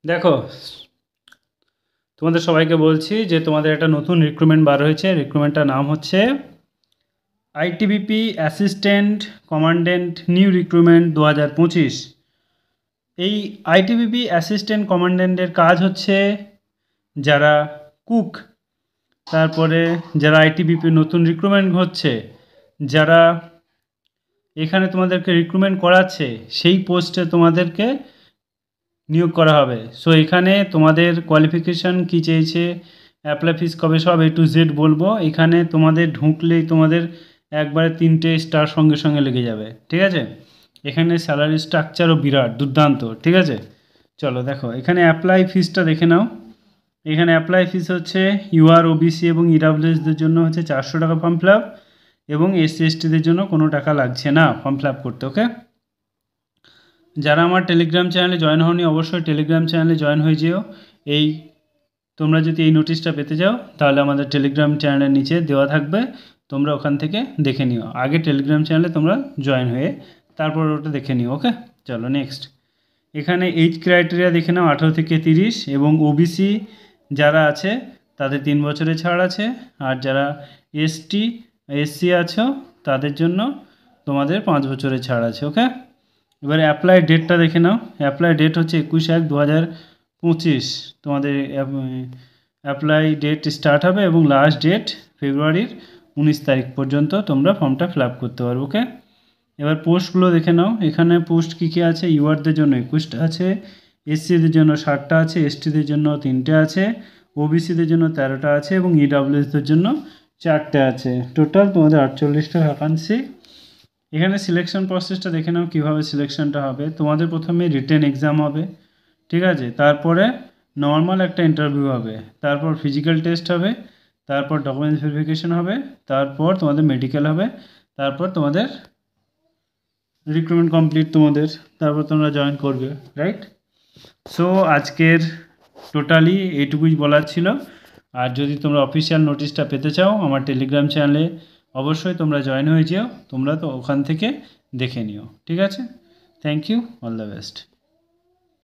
দেখো, তোমাদের সবাইকে বলছি যে তোমাদের একটা নতুন রিক্রুটমেন্ট বার হয়েছে। রিক্রুটমেন্টটার নাম হচ্ছে ITBP assistant commandant new recruitment 2025। এই আইটিবিপি অ্যাসিস্ট্যান্ট কমান্ড্যান্টের কাজ হচ্ছে যারা কুক, তারপরে যারা আইটিবিপি নতুন রিক্রুটমেন্ট হচ্ছে, যারা এখানে তোমাদেরকে রিক্রুটমেন্ট করাচ্ছে, সেই পোস্টে তোমাদেরকে নিয়োগ করা হবে। সো এখানে তোমাদের কোয়ালিফিকেশান কী চেয়েছে, অ্যাপ্লাই ফিস কবে, সব A to Z বলবো। এখানে তোমাদের ঢুকলেই তোমাদের একবারে 3টে স্টার সঙ্গে সঙ্গে লেগে যাবে, ঠিক আছে। এখানে স্যালারি স্ট্রাকচারও বিরাট দুর্দান্ত, ঠিক আছে। চলো দেখো, এখানে অ্যাপ্লাই ফিসটা দেখে নাও। এখানে অ্যাপ্লাই ফিস হচ্ছে UR OBC এবং EWSদের জন্য হচ্ছে 400 টাকা ফর্ম ফিল আপ, এবং SC STদের জন্য কোনো টাকা লাগছে না ফর্ম ফিল আপ করতে, ওকে। যারা আমার টেলিগ্রাম চ্যানেলে জয়েন হওনি, অবশ্যই টেলিগ্রাম চ্যানেলে জয়েন হয়ে যেও। এই তোমরা যদি এই নোটিশটা পেতে যাও, তাহলে আমাদের টেলিগ্রাম চ্যানেলের নিচে দেওয়া থাকবে, তোমরা ওখান থেকে দেখে নিও। আগে টেলিগ্রাম চ্যানেলে তোমরা জয়েন হয়ে তারপর ওটা দেখে নিও, ওকে। চলো নেক্সট। এখানে এইজ ক্রাইটেরিয়া দেখে নাও, 18 থেকে 30, এবং OBC যারা আছে তাদের 3 বছরের ছাড় আছে, আর যারা ST SC আছো তাদের জন্য তোমাদের 5 বছরের ছাড় আছে, ওকে। এবারে অ্যাপ্লাই ডেটটা দেখে নাও। অ্যাপ্লাই ডেট হচ্ছে 21/1/2025 তোমাদের অ্যাপ্লাই ডেট স্টার্ট হবে, এবং লাস্ট ডেট ফেব্রুয়ারির 19 তারিখ পর্যন্ত তোমরা ফর্মটা ফিল আপ করতে পারবে, ওকে। এবার পোস্টগুলো দেখে নাও। এখানে পোস্ট কী কী আছে, URদের জন্য 21টা আছে, SCদের জন্য 60টা আছে, STদের জন্য 3টে আছে, OBCদের জন্য 13টা আছে, এবং EWSদের জন্য 4টে আছে। টোটাল তোমাদের 48টা ভ্যাকান্সি। এখানে সিলেকশন প্রসেসটা দেখে নাও কীভাবে সিলেকশনটা হবে। তোমাদের প্রথমে রিটেন এক্সাম হবে, ঠিক আছে। তারপরে নর্মাল একটা ইন্টারভিউ হবে, তারপর ফিজিক্যাল টেস্ট হবে, তারপর ডকুমেন্টস ভেরিফিকেশন হবে, তারপর তোমাদের মেডিকেল হবে, তারপর তোমাদের রিক্রুটমেন্ট কমপ্লিট তোমাদের, তারপর তোমরা জয়েন করবে, রাইট। সো আজকের টোটালি এইটুকুই বলার ছিল। আর যদি তোমরা অফিসিয়াল নোটিশটা পেতে চাও, আমার টেলিগ্রাম চ্যানেলে অবশ্যই তোমরা জয়েন হয়ে যেও, তোমরা তো ওখান থেকে দেখে নিও, ঠিক আছে। Thank you, all the best.